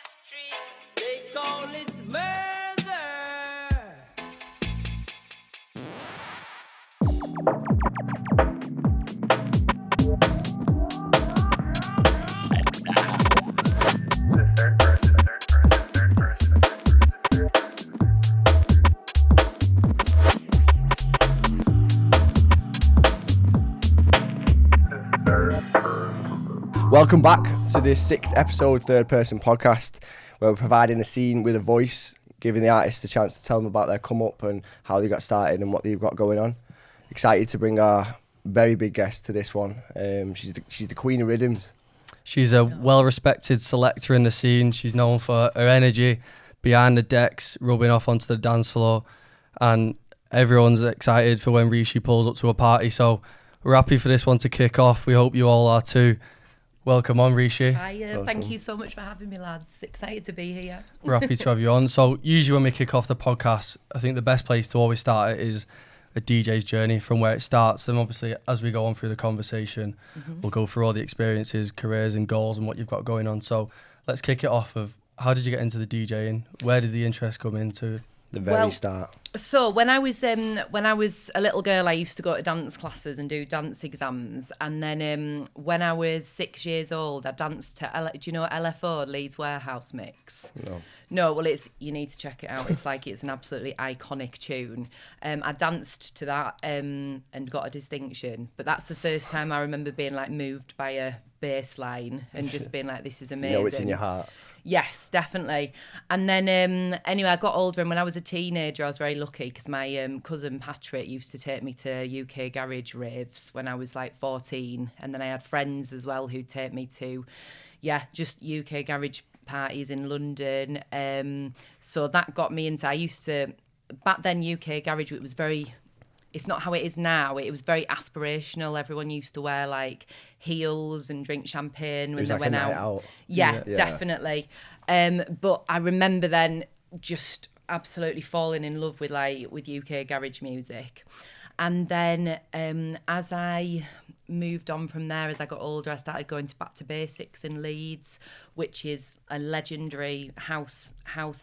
street, they call it murder. Welcome back to this 6th episode Third Person podcast, where we're providing a scene with a voice, giving the artist a chance to tell them about their come up and how they got started and what they've got going on. Excited to bring our very big guest to this one. She's the queen of riddims. She's a well-respected selector in the scene. She's known for her energy behind the decks, rubbing off onto the dance floor, and everyone's excited for when Rishi pulls up to a party. So we're happy for this one to kick off. We hope you all are too. Welcome on, Rishi. Hi, thank you so much for having me, lads. Excited to be here. We're happy to have you on. So usually when we kick off the podcast, I think the best place to always start it is a DJ's journey from where it starts. And obviously, as we go on through the conversation, we'll go through all the experiences, careers and goals and what you've got going on. So let's kick it off of, how did you get into the DJing? Where did the interest come into? The very start. So when I was a little girl, I used to go to dance classes and do dance exams. And then when I was 6 years old, I danced to, do you know LFO, Leeds Warehouse Mix? No, well, you need to check it out. It's an absolutely iconic tune. I danced to that and got a distinction. But that's the first time I remember being like moved by a bass line and just being like, this is amazing. You know it's in your heart. Yes, definitely. And then anyway, I got older, and when I was a teenager, I was very lucky because my cousin Patrick used to take me to UK garage raves when I was like 14. And then I had friends as well who'd take me to, just UK garage parties in London. So that got me into, I used to, back then UK garage, it was very, it's not how it is now. It was very aspirational. Everyone used to wear like heels and drink champagne when they went out. Yeah, definitely. But I remember then just absolutely falling in love with UK garage music. And then as I moved on from there, as I got older, I started going to Back to Basics in Leeds, which is a legendary house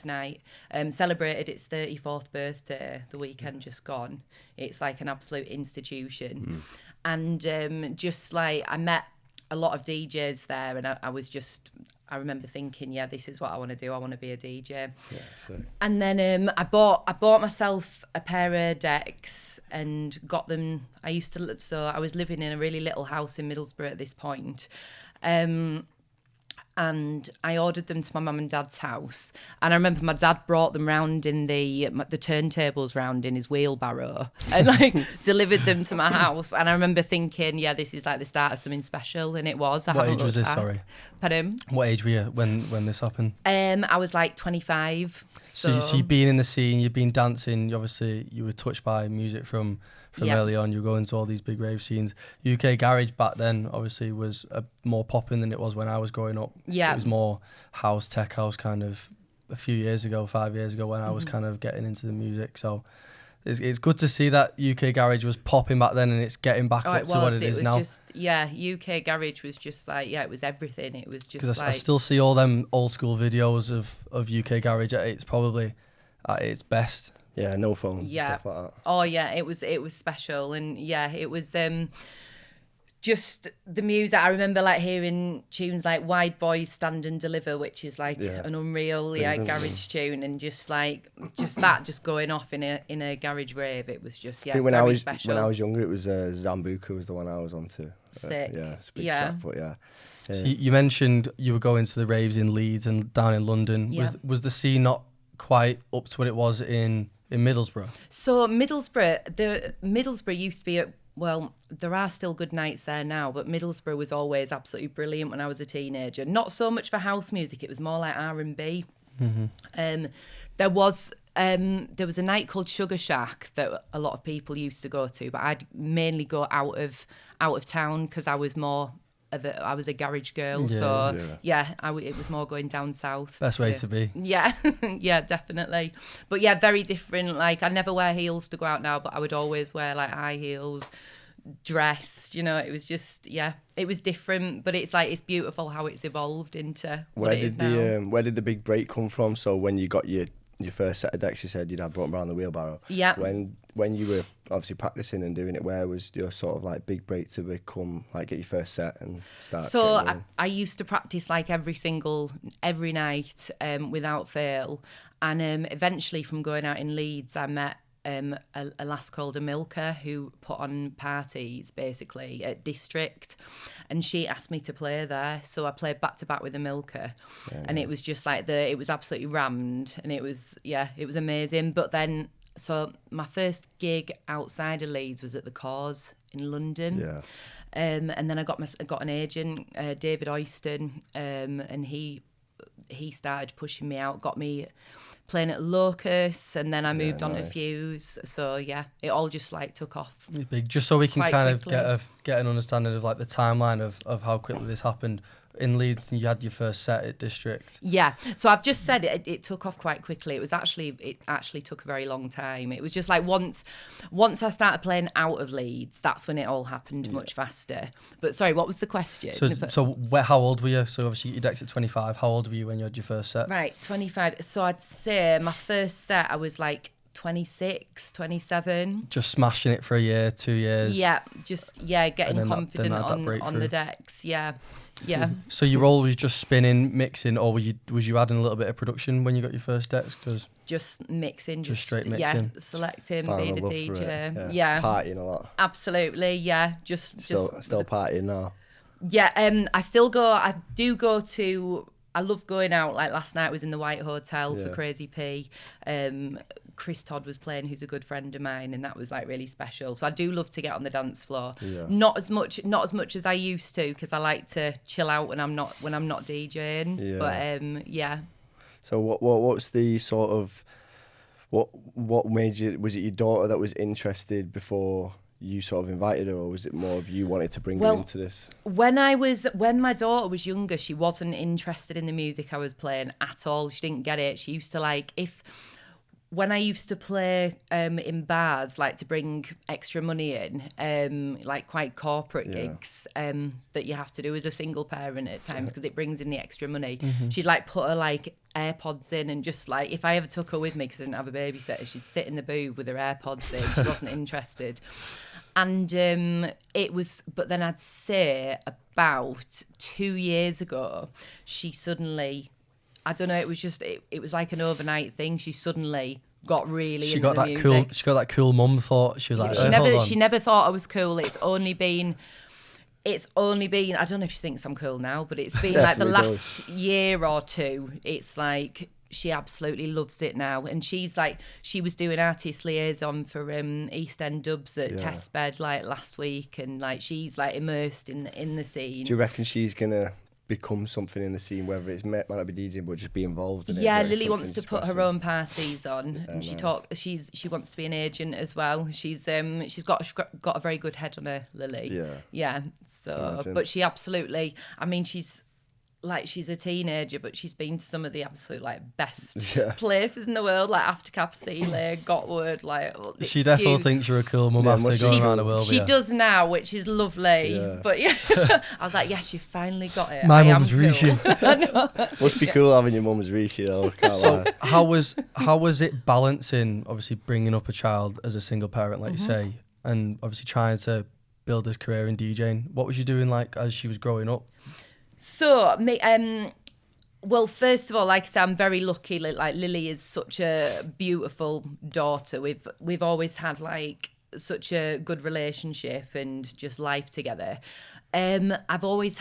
night. Celebrated its 34th birthday the weekend just gone. It's like an absolute institution. And just like I met a lot of DJs there, and I remember thinking, this is what I want to do. I want to be a DJ. And then I bought myself a pair of decks and got them. I was living in a really little house in Middlesbrough at this point. And I ordered them to my mum and dad's house. And I remember my dad brought them round in the turntables round in his wheelbarrow and like delivered them to my house. And I remember thinking, this is like the start of something special. And it was. What age was this, sorry? Pardon? What age were you when this happened? I was like 25. So you've been in the scene, you've been dancing, obviously you were touched by music from early on, you were going to all these big rave scenes. UK garage back then obviously was more popping than it was when I was growing up. It was more house, tech house kind of a few years ago, 5 years ago when I was kind of getting into the music. So it's good to see that UK garage was popping back then and it's getting back up to what it is now. UK garage was just like, it was everything. It was just like... I still see all them old school videos of UK garage. It's probably at its best. Yeah, no phones. Yeah. Stuff like that. Oh yeah, it was special, and it was just the music. I remember like hearing tunes like "Wide Boys Stand and Deliver," which is like an unreal garage tune, and just that going off in a garage rave. It was just I think when special. When I was younger, it was Zambuca was the one I was onto. Sick. It's a big track, but So you mentioned you were going to the raves in Leeds and down in London. Yeah. Was the scene not quite up to what it was in Middlesbrough? So Middlesbrough used to be there are still good nights there now, but Middlesbrough was always absolutely brilliant when I was a teenager. Not so much for house music, it was more like R&B. There was a night called Sugar Shack that a lot of people used to go to, but I'd mainly go out of town because I was a garage girl, it was more going down south. Best way to be. Yeah, yeah, definitely. But yeah, very different. Like I never wear heels to go out now, but I would always wear like high heels, dress, you know, it was just, it was different, but it's like, it's beautiful how it's evolved into what it is now. Where did the big break come from? So when you got your first set of decks, you said you'd have brought them around the wheelbarrow. Yeah. When you were obviously practicing and doing it, where was your sort of like big break to become like get your first set and start? So I used to practice like every night without fail, and eventually from going out in Leeds, I met a lass called Amilka who put on parties basically at District, and she asked me to play there, so I played back to back with Amilka, and it was just like it was absolutely rammed, and it was amazing. But then, so my first gig outside of Leeds was at the Cause in London, and then I got an agent, David Oyston, and he started pushing me out, got me playing at Ruckus, and then I moved on to Fuse. So it all just like took off. Big, just so we can kind quickly. of get an understanding of like the timeline of how quickly this happened. In Leeds, you had your first set at District. Yeah, so I've just said it took off quite quickly. It actually took a very long time. It was just like once I started playing out of Leeds, that's when it all happened much faster. But sorry, what was the question? So how old were you? So obviously your deck's at 25. How old were you when you had your first set? Right, 25. So I'd say my first set I was like 26, 27. Just smashing it for a year, 2 years. Yeah, just getting confident that on the decks. Yeah. So you were always just spinning, mixing, or was you adding a little bit of production when you got your first decks? Cause just mixing, just straight mixing. Selecting, Found being a love DJ. for it. Yeah, partying a lot. absolutely. Yeah, just Still partying now. Yeah, I do go to. I love going out. Like last night, I was in the White Hotel for Crazy P. Chris Todd was playing, who's a good friend of mine, and that was like really special. So I do love to get on the dance floor. Yeah. Not as much as I used to, because I like to chill out when I'm not DJing. Yeah. But So what's the sort of what made you? Was it your daughter that was interested before you sort of invited her, or was it more of you wanted to bring her into this? When my daughter was younger, she wasn't interested in the music I was playing at all. She didn't get it. She used to when I used to play in bars, like to bring extra money in, like quite corporate gigs that you have to do as a single parent at times because it brings in the extra money. She'd like put her like AirPods in, and just like if I ever took her with me because I didn't have a babysitter, she'd sit in the booth with her AirPods in. She wasn't interested. And but then I'd say about 2 years ago, she suddenly, I don't know, it was like an overnight thing. She suddenly got really into the music. She got that cool mum thought. She was like, she never thought I was cool. It's only been, I don't know if she thinks I'm cool now, but it's been like the last year or two. It's like she absolutely loves it now, and she's like, she was doing artist liaison for East End Dubs at Testbed like last week, and like she's like immersed in the scene. Do you reckon she's gonna become something in the scene, whether it's might not be DJing but just be involved in it? Yeah, Lily wants to put her own parties on, and she wants to be an agent as well. She's got a very good head on her, Lily. Yeah. So, but she absolutely, I mean, she's a teenager, but she's been to some of the absolute like best places in the world, like After Cap Sealy, Gotwood, like. She definitely thinks you're a cool mum after going around the world. She does now, which is lovely. Yeah. But I was like, yes, you finally got it. My mum's Rishi. Must be cool having your mum's Rishi though. So how was it balancing, obviously bringing up a child as a single parent, like you say, and obviously trying to build this career in DJing? What was you doing like as she was growing up? So, well, first of all, like I said, I'm very lucky. Like Lily is such a beautiful daughter. We've always had like such a good relationship and just life together. I've always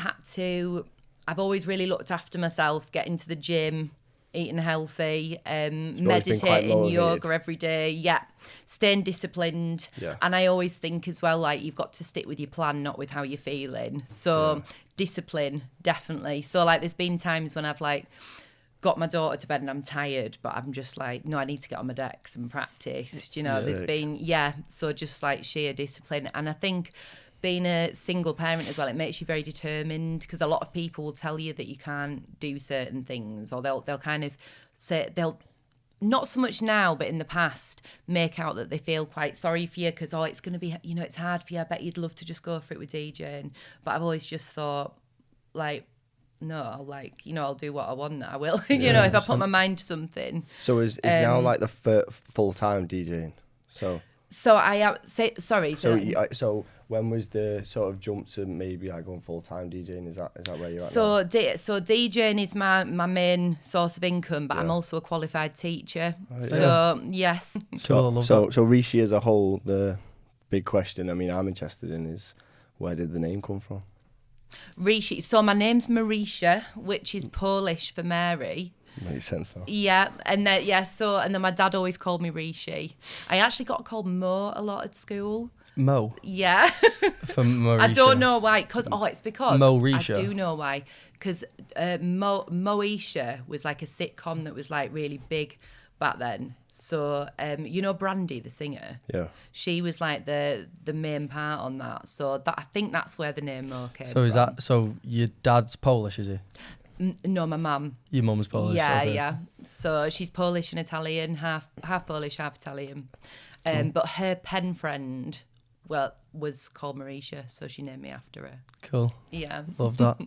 really looked after myself, getting to the gym, eating healthy, meditating, yoga every day. Yeah, staying disciplined. Yeah. And I always think as well, like you've got to stick with your plan, not with how you're feeling. So discipline, definitely. So like there's been times when I've like got my daughter to bed and I'm tired, but I'm just like, no, I need to get on my decks and practice. Do you know, there's been, so just like sheer discipline. And I think being a single parent as well, it makes you very determined, because a lot of people will tell you that you can't do certain things, or they'll kind of say, they'll not so much now, but in the past, make out that they feel quite sorry for you because, it's going to be, it's hard for you. I bet you'd love to just go for it with DJing. But I've always just thought, like, no, I'll do what I want. I will, if I put my mind to something. So is now like the full-time DJing? So I am, sorry. So when was the sort of jump to maybe going full-time DJing? Is that where you're at now? So DJing is my main source of income, but I'm also a qualified teacher. So yes. Cool, I love that. So Rishi as a whole, the big question, I mean, I'm interested in is, where did the name come from? Reeshy. So my name's Marisha, which is Polish for Mary. Makes sense though. Yeah, and then my dad always called me Rishi. I actually got called Mo a lot at school. Mo? Yeah. For Marisha. I don't know why, it's because Morisha. I do know why, because Moesha was like a sitcom that was like really big back then. So Brandy, the singer. Yeah. She was like the main part on that. So I think that's where the name Mo came from. So is that your dad's Polish, is he? No, my mum. Your mum's Polish. Yeah, okay. yeah. So she's Polish and Italian, half Polish, half Italian. But her pen friend, was called Marisha, so she named me after her. Cool. Yeah. Love that.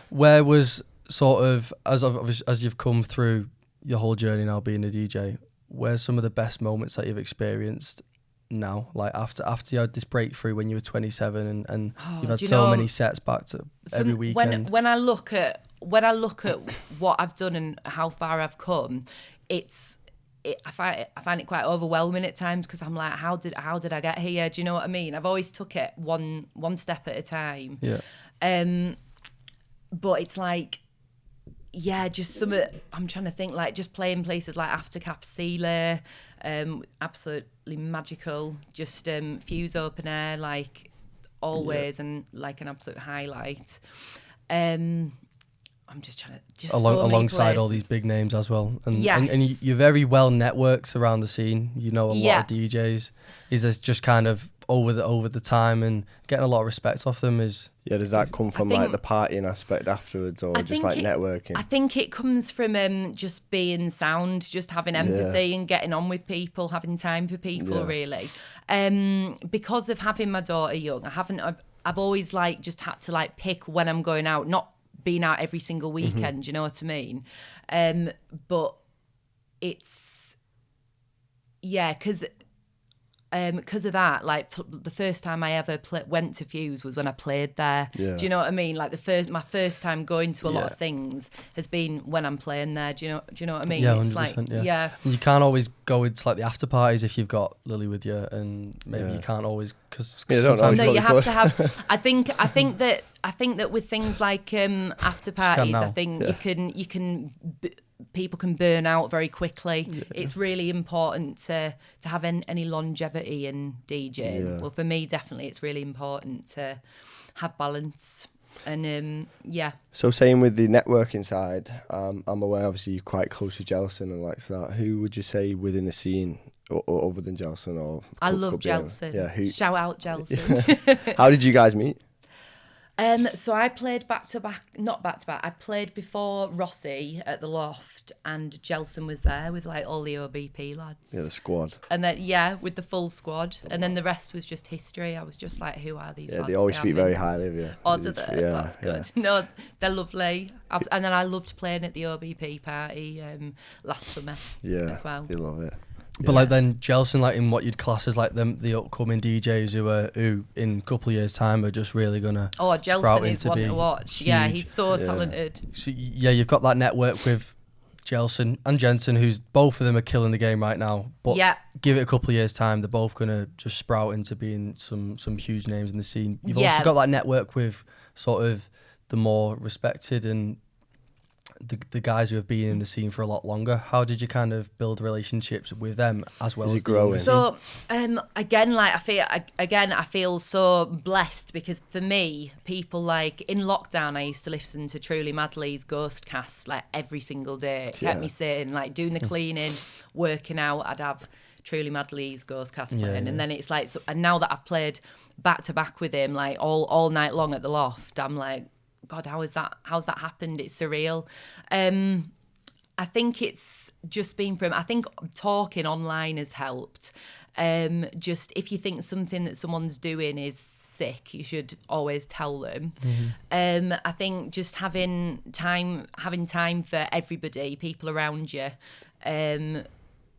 Where was sort of, as you've come through your whole journey now being a DJ, where's some of the best moments that you've experienced now? Like after you had this breakthrough when you were 27 and you've had so many sets back to every weekend. When I look at what I've done and how far I've come, I find it quite overwhelming at times because I'm like, how did I get here? Do you know what I mean? I've always took it one step at a time. Yeah. But it's like, just some. I'm trying to think, like just playing places like After Capsule, absolutely magical. Just Fuse Open Air, like always, and like an absolute highlight. I'm just trying to alongside all these big names as well, and you're very well networked around the scene. You know a lot of DJs. Is this just kind of over the time and getting a lot of respect off them? Does that come from like the partying aspect afterwards, or just like networking? I think it comes from just being sound, just having empathy and getting on with people, having time for people. Really, because of having my daughter young, I've always like just had to like pick when I'm going out, not being out every single weekend, you know what I mean? But it's, because of that, like the first time I ever went to Fuse was when I played there. Yeah. Do you know what I mean? Like my first time going to a lot of things has been when I'm playing there. Do you know what I mean? Yeah, it's 100%, like, yeah. And you can't always go into like the after parties if you've got Lily with you, and maybe you can't always because sometimes you have to have. I think that with things like after parties, I think you can. People can burn out very quickly. Yeah. It's really important to have any longevity in DJing. Yeah. Well, for me, definitely, it's really important to have balance. And So same with the networking side. I'm aware, obviously, you're quite close to Jensen and like that. Who would you say within the scene, or other than Jensen? I love Jensen. Yeah, shout out Jensen. How did you guys meet? So I played not back to back. I played before Rossi at the Loft, and Jensen was there with like all the OBP lads. Yeah, the squad. And then with the full squad, and then the rest was just history. I was just like, who are these lads? They always speak very highly of you. Oh, do they? That's good. No, they're lovely. And then I loved playing at the OBP party last summer. As well. You love it. But like then Jensen, like in what you'd class as like the upcoming DJs who in a couple of years' time are just really gonna Jensen is one to watch. Huge. Yeah, he's so talented. So you've got that network with Jensen and Jensen, who's both of them are killing the game right now. But give it a couple of years' time, they're both gonna just sprout into being some huge names in the scene. You've also got that network with sort of the more respected and the guys who have been in the scene for a lot longer. How did you kind of build relationships with them as well as growing? So again, like I feel so blessed because for me, people like in lockdown, I used to listen to Truly Madly's Ghost Cast like every single day. It kept me sitting, like doing the cleaning, working out. I'd have Truly Madly's Ghost Cast playing, and then it's like, and now that I've played back to back with him, like all night long at the Loft, I'm like, God, how's that happened? It's surreal. I think it's just been from, I think talking online has helped. Just if you think something that someone's doing is sick, you should always tell them. I think just having time for everybody, people around you,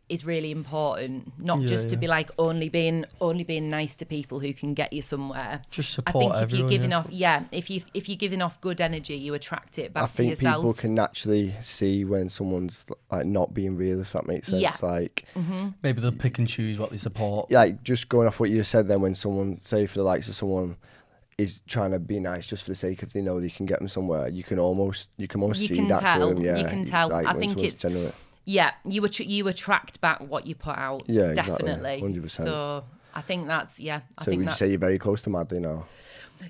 is really important. Not just to be like only being nice to people who can get you somewhere. Just support I think if everyone, you're giving off, if you're giving off good energy, you attract it back to yourself. I think people can naturally see when someone's like not being real, if that makes sense. Yeah. Like maybe they'll pick and choose what they support. Like just going off what you said then, when someone, say for the likes of someone is trying to be nice just for the sake of they know they can get them somewhere, you can almost see that through them. Yeah, you can tell. Like, I think it's genuine. Yeah, you attract back what you put out. Yeah, definitely. Exactly, 100%. So I think that's So would you say you're very close to Madley now?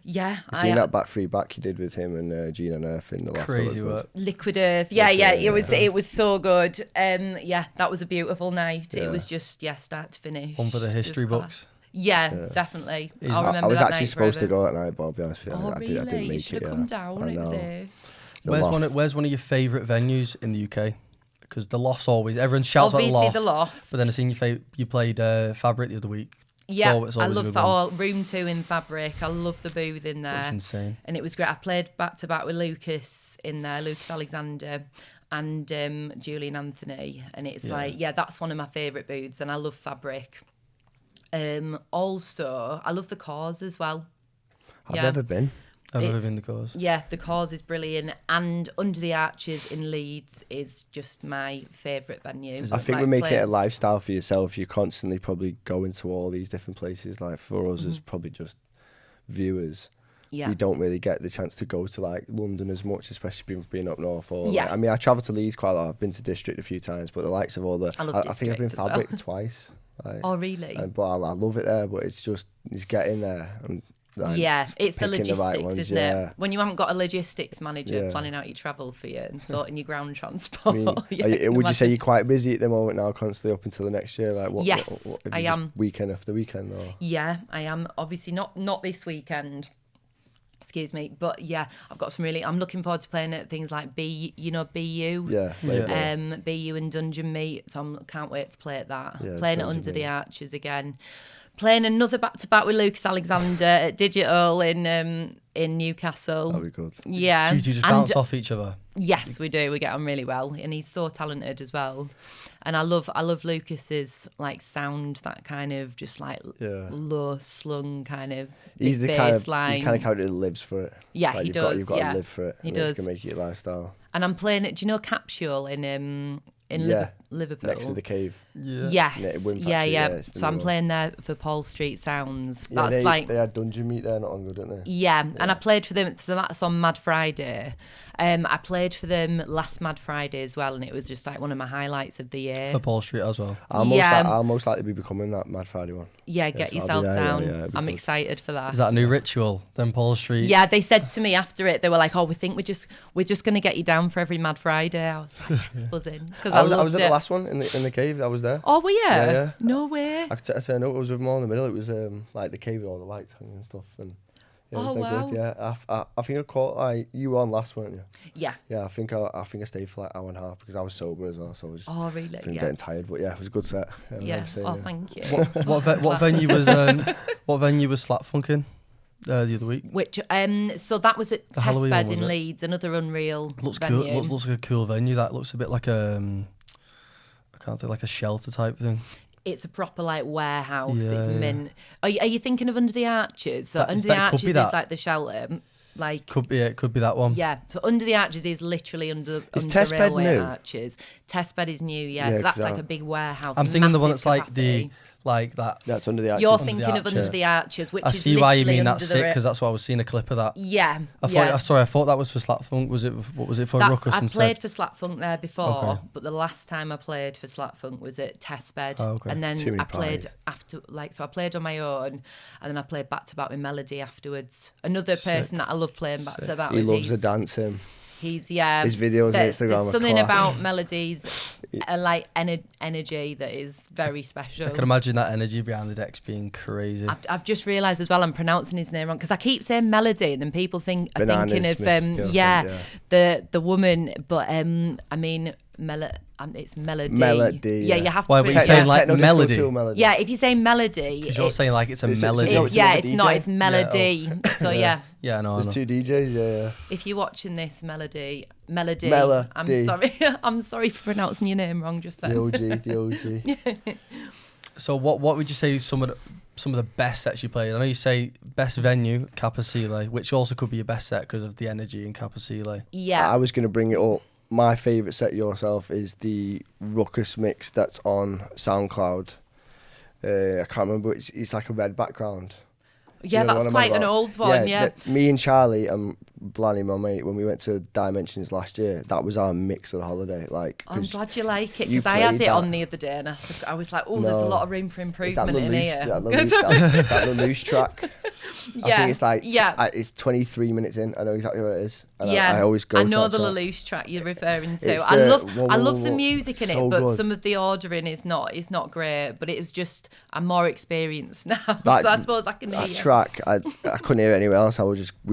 Yeah, I've seen that back you did with him and Gene and Earth in the last Crazy work. Liquid Earth. Yeah, it was so good. That was a beautiful night. It was just start to finish. One for the history books. Yeah, definitely. I'll remember I was that actually night supposed forever. to go that night, but I'll be honest with you, Oh, I really? didn't You make should it. have come down. It was know. ace. Where's one of your favourite venues in the UK? Because the Loft's always, everyone shouts Obviously about the Loft. But then I seen you played Fabric the other week. Yeah, it's I always a love good that. one. Oh, Room 2 in Fabric. I love the booth in there. That's insane. And it was great. I played back to back with Lucas in there, Lucas Alexander and Julian Anthony. And it's that's one of my favourite booths. And I love Fabric. Also, I love the Cause as well. I've never been. I've never been the Cause. Yeah, the Cause is brilliant. And Under the Arches in Leeds is just my favourite venue. I think we're making it a lifestyle for yourself. You're constantly probably going to all these different places. Like for us as probably just viewers, we don't really get the chance to go to like London as much, especially being up north. Or like, I mean, I travel to Leeds quite a lot. I've been to District a few times, but the likes of all the, I think I've been Fabric twice. Like, oh really? But I love it there. But it's getting there. And it's the logistics, ones, isn't it? When you haven't got a logistics manager planning out your travel for you and sorting your ground transport. Would you say you're quite busy at the moment now, constantly up until the next year? Like what? Yes, what I am. Weekend after weekend, or? Yeah, I am. Obviously not this weekend. Excuse me, but I've got some I'm looking forward to playing at things like BU. Yeah. BU and Dungeon Meet. So I can't wait to play at that. Yeah, playing at Dungeon Under the Meet. Arches again. Playing another back-to-back with Lucas Alexander at Digital in Newcastle. That'll be good. Yeah. Do you just bounce off each other? Yes, we do. We get on really well, and he's so talented as well. And I love Lucas's like sound, that kind of just like low slung kind of. He's the kind of character that lives for it. Yeah, like he does. You've got to live for it. He does. It's gonna make it your lifestyle. And I'm playing it. Do you know Capsule in Liverpool? Next to the cave. Yes. Yeah, So I'm playing there for Paul Street Sounds. Yeah, That's they had Dungeon Meet there not long ago, didn't they? Yeah, and I played for them. So that's on Mad Friday. I played for them last Mad Friday as well, and it was just like one of my highlights of the year. For Paul Street as well. I'll most likely be becoming that Mad Friday one. Yeah, get so yourself down. Yeah, I'm excited for that. Is that a new ritual? Then Paul Street. Yeah, they said to me after it, they were like, "Oh, we think we're just going to get you down for every Mad Friday." I was like, "Yes, buzzing," because I was at the last one in the cave. I was there. Oh, were you? Yeah. No way. I turned up. I was with them all in the middle. It was like the cave with all the lights hanging and stuff. And it was wow. good. Yeah, I think I caught like you were on last, weren't you? Yeah. Yeah, I think I stayed for like an hour and a half because I was sober as well, so I was just really? getting tired. But yeah, it was a good set. Thank you. What venue was what venue was Slapfunkin' the other week? Which so that was at Halloween Testbed one, in was it? Leeds, another unreal Looks venue. cool. Looks like a cool venue. That looks a bit like I can't think, like a shelter type thing. It's a proper like warehouse. Yeah, it's mint. Are you thinking of Under the Arches? So Under the could Arches be is that. like the shelter. Like Could be that one. yeah, so Under the Arches is literally under the Testbed railway new? arches. Testbed is new, Yeah, so that's 'cause like a big warehouse. I'm thinking the one that's massive like capacity. like that. That's Under the Arches. You're Under the thinking of Arches. Under the Arches, which I is see why you literally mean under that's the sick, because that's why I was seeing a clip of that. yeah. I thought that was for Slapfunk. What was it for Ruckus I instead? played for Slapfunk there before, Okay. but the last time I played for Slapfunk was at Testbed, Oh, okay. and then Too many I played pies. after, so I played on my own, and then I played back to back with Melody afterwards. Another person that I love playing back to back He with. loves the dancing. He's His videos on there's Instagram are something class. about Melody's like energy that is very special. I can imagine that energy behind the decks being crazy. I've just realised as well I'm pronouncing his name wrong because I keep saying Melody and then people are thinking of Bananas, Miss Girlfriend, the woman, but I mean it's melody. Melody, Yeah, yeah. you have to. Why were you pronounce saying it. like Techno disco melody? to melody. Yeah, if you say melody, Because you're saying like it's a it's- melody. no, It's, it's yeah, another it's not. DJ. It's melody. So yeah. Yeah, no, There's 2 DJs, yeah. If you're watching this, melody. Melody. I'm sorry. I'm sorry for pronouncing your name wrong just then. The OG. So what would you say some of the best sets you played? I know you say best venue, Capacile, which also could be your best set because of the energy in Capacile. Yeah. I was going to bring it up. My favourite set yourself is the Ruckus mix that's on SoundCloud. I can't remember. It's like a red background. Yeah, that's quite an old one. Yeah. Me and Charlie and Blanny, my mate, when we went to Dimensions last year, that was our mix of the holiday. Like, I'm glad you like it you because I had played it on that. the other day and I was like, oh, there's a lot of room for It's improvement in here. that Lelouch track. I Yeah, think it's like yeah. it's 23 minutes in. I know exactly where it is. And Yeah, I always go. I to know that the track. Lelouch track you're referring to. It's I the- love whoa, I whoa, love the whoa. music in So it, but good. some of the ordering is not great. But it is just I'm more experienced now, That- so I suppose I can That hear. track, I couldn't hear it anywhere else. We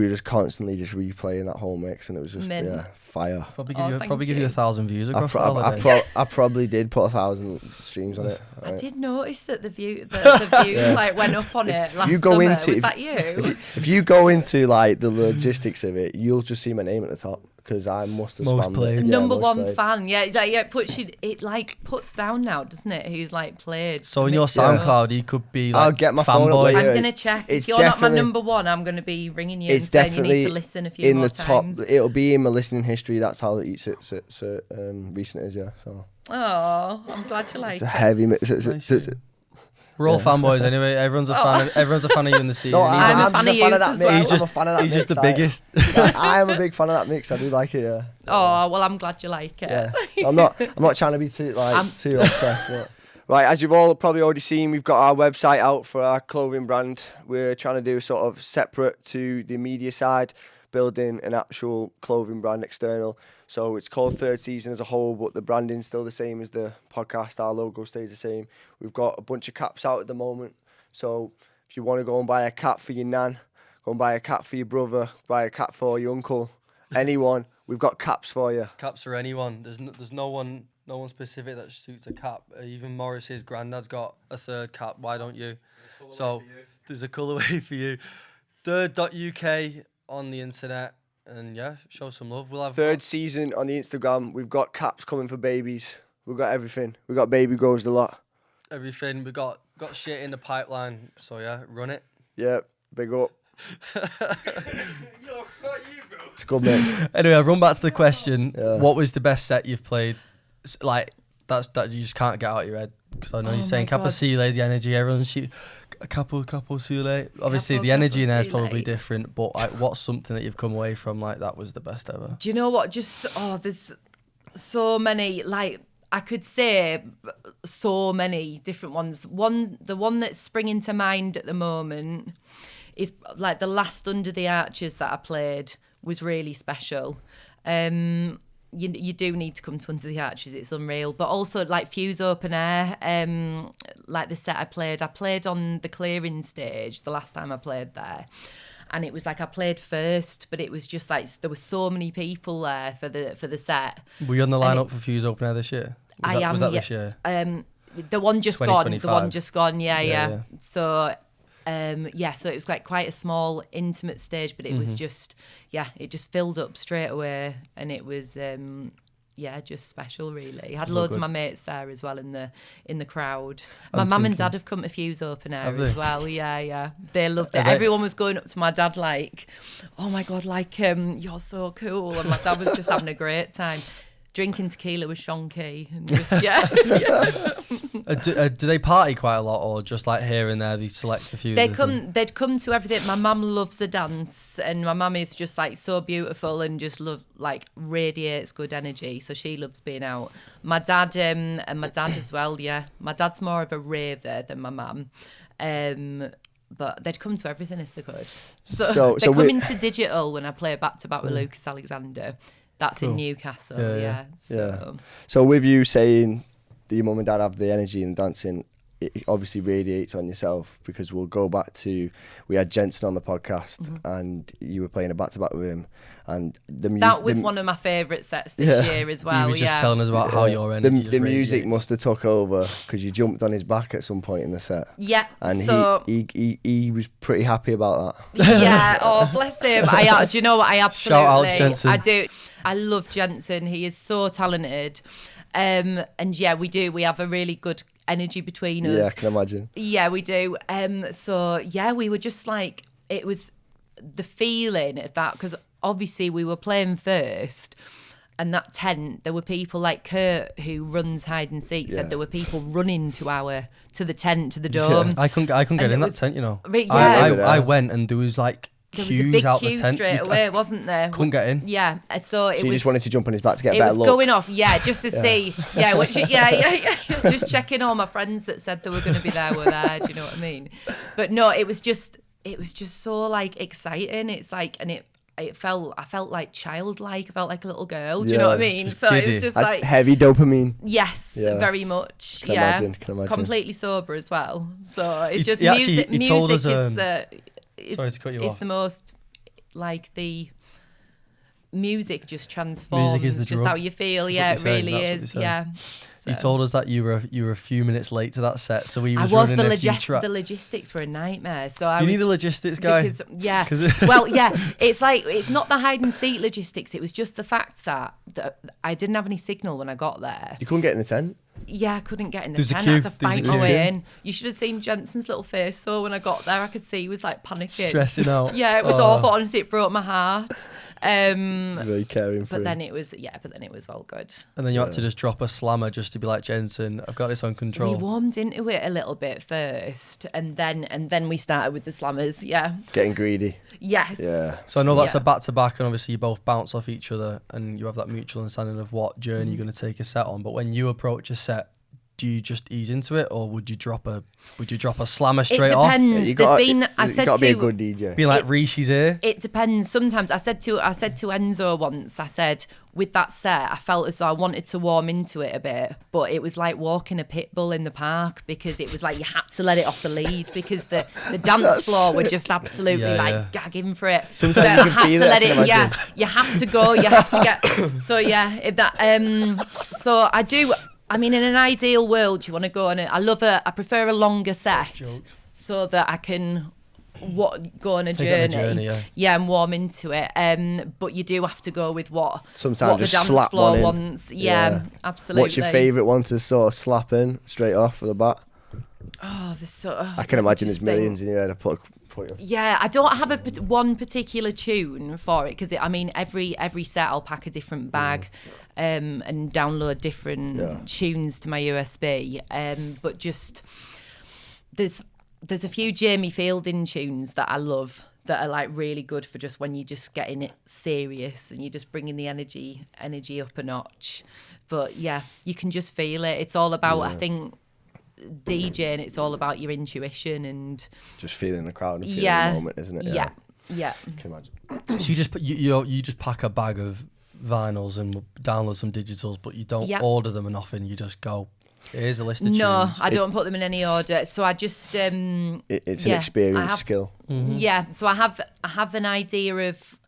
were just constantly just replaying that whole mix, and it was just Mint. fire. Probably Oh, give you thank probably give you you. 1,000 views I, across pro- the I, holiday. pro- I probably did put 1,000 streams on it. I right. did notice that the views like went up on it last you go summer. into- Was if- that you? If you go into like the logistics of it, you'll just see my name at the top because I must have Most spammed played. it. Yeah, Number most one played. fan, yeah, it puts you. It like puts down now, doesn't it? Who's like played? So in your mixed it up. SoundCloud, he could be like I'll get my phone up fanboy. later. I'm Yeah, gonna check. If it's you're not my definitely- number one, I'm gonna be ringing you and It's saying you need definitely to listen a few in more the top. times. It'll be in my listening history. That's how recent it is. Yeah, so Oh, I'm glad you like it's a it. heavy mix. We're all fanboys anyway. Everyone's a fan. Everyone's a fan of you in the scene. No, and I'm he's a I'm fan just of a fan you of that as mix. well. He's I'm a fan of that he's mix. just the biggest. I am a big fan of that mix. I do like it. Yeah. Oh well, I'm glad you like it. Yeah. I'm not trying to be too too obsessed. But. Right, as you've all probably already seen, we've got our website out for our clothing brand. We're trying to do sort of separate to the media side, building an actual clothing brand external. So it's called Third Season as a whole, but the branding's still the same as the podcast. Our logo stays the same. We've got a bunch of caps out at the moment. So if you want to go and buy a cap for your nan, go and buy a cap for your brother, buy a cap for your uncle, anyone, we've got caps for you. Caps for anyone. There's no one specific that suits a cap. Even Morris's granddad's got a third cap. Why don't you? So there's a colourway for you. Third.uk on the internet, and yeah, show some love. We'll have Third Season on the Instagram. We've got caps coming for babies. We've got everything. We've got baby grows a lot. everything. We got shit in the pipeline. So yeah, run it. Yeah, big up. It's good, mate. Anyway, I'll run back to the question. Yeah. What was the best set you've played? Like that you just can't get out of your head. Because I know you're saying my God. Capacile, the energy, everyone's shoot. Capo Sule. Obviously, Capo the energy in there is probably Sule. different. But like, what's something that you've come away from like that was the best ever? Do you know what? There's so many. Like I could say so many different ones. The one that's springing to mind at the moment is like the last Under the Arches that I played was really special. You do need to come to Under the Arches, it's unreal. But also like Fuse Open Air, like the set I played on the clearing stage the last time I played there. And it was like I played first, but it was just like there were so many people there for the set. Were you on the And lineup for Fuse Open Air this year? Was that this year? The one just gone. The 2025. one just gone. Yeah. Yeah. So, so it was like quite a small, intimate stage, but it was just, it just filled up straight away, and it was, just special. Really, had loads of my mates there as well in the crowd. My mum and dad have come to Fuse Open Air Have as they? well. Yeah. They loved it. Are they- Everyone was going up to my dad like, "Oh my God, like you're so cool," and my dad was just having a great time. Drinking tequila with Sean Key. And just, Do they party quite a lot, or just like here and there? They select a few. They'd come to everything. My mum loves a dance, and my mum is just like so beautiful and just radiates good energy. So she loves being out. My dad and my dad as well. Yeah, my dad's more of a raver than my mum. But they'd come to everything if they could. So they come into digital when I play back to back with Lucas Alexander. That's in Newcastle. Yeah. So. So with you saying that your mum and dad have the energy and dancing, it obviously radiates on yourself, because we'll go back to, we had Jensen on the podcast and you were playing a back-to-back with him, and that was one of my favourite sets this year as well. He was just telling us about how your energy the music must have took over, because you jumped on his back at some point in the set. Yeah, and so he was pretty happy about that. Yeah, oh bless him. Do you know what? I absolutely, shout out Jensen. I do. I love Jensen. He is so talented. And yeah, we have a really good energy between us. Yeah, I can imagine. Yeah, we do. So yeah, we were just like, it was the feeling of that, because obviously we were playing first, and that tent, there were people like Kurt, who runs hide and seek, said there were people running to the tent, to the dome. Yeah. I couldn't get in that tent, you know. Yeah. I went, and there was like there was a queues big out queue the tent. straight away, wasn't there? Couldn't get in. Yeah, so it So you was. just wanted to jump on his back to get a It better was look. going off, yeah, just to see, yeah, just checking all my friends that said they were going to be there were there. Do you know what I mean? But no, it was just so like exciting. It's like, and I felt like childlike. I felt like a little girl. Do you know what I mean? just So it giddy. was just That's like heavy dopamine. yes, Yeah. very much. Can yeah, imagine. completely sober as well. So it's just He actually- music. he told Music us, is sorry to cut you it's off. the most like the music just transforms Music is the just drug. how you feel. That's Yeah, what it they're saying, really that's what is. they're Yeah. He So- told us that you were a few minutes late to that set, so he I was was running the a few tracks. the logistics were a nightmare. So I You was, need a logistics guy. because, yeah. 'Cause- Well, yeah. It's like it's not the hide and seek logistics. It was just the fact that I didn't have any signal when I got there. You couldn't get in the tent. Yeah, I couldn't get in the There's a tent. queue. I had to There's a fight my queue. way in. You should have seen Jensen's little face though when I got there. I could see he was like panicking, Stressing out. Yeah, it was Oh. awful. Honestly, it broke my heart. Very caring for But him. then it was all good. And then you had to just drop a slammer just to be like, Jensen, I've got this on control. We warmed into it a little bit first, and then we started with the slammers. Yeah. Getting greedy. Yes. Yeah. So I know that's Yeah. a back-to-back, and obviously you both bounce off each other, and you have that mutual understanding of what journey you're going to take a set on. But when you approach a set, do you just ease into it, or would you drop a slammer straight It off? depends. you There's got been I you said got to be a to good DJ. Being like Rishi's here. it depends. Sometimes I said to Enzo once. I said with that set, I felt as though I wanted to warm into it a bit, but it was like walking a pit bull in the park, because it was like you had to let it off the lead, because the dance floor were just absolutely Yeah, like yeah. gagging for it. Sometimes So you I can had feel to it, let I can it. Yeah, imagine. you have to go. You have to get. So yeah, if that. So I do. I mean, in an ideal world, you want to go on it. I prefer a longer set, Jokes. so that I can go on a Take it on journey. a journey, yeah. And warm into it. But you do have to go with what Sometimes what the just dance slap floor one in. wants. Yeah, absolutely. What's your favourite one to sort of slap in straight off with the bat? Oh, there's so. I can imagine there's just think- millions in your head. I put Yeah, I don't have one particular tune for it, because I mean every set I'll pack a different bag, and download different tunes to my USB. But just there's a few Jamie Fielding tunes that I love, that are like really good for just when you're just getting it serious and you're just bringing the energy up a notch. But yeah, you can just feel it. It's all about I think DJing. It's all about your intuition and just feeling the crowd and feeling yeah, the moment, isn't it? Yeah. I can imagine. So you just you just pack a bag of vinyls and download some digitals, but you don't Yep. order them or nothing. You just go, here's a list of No, tunes. I don't put them in any order. So I just It's an I experience have- skill. yeah. So I have an idea of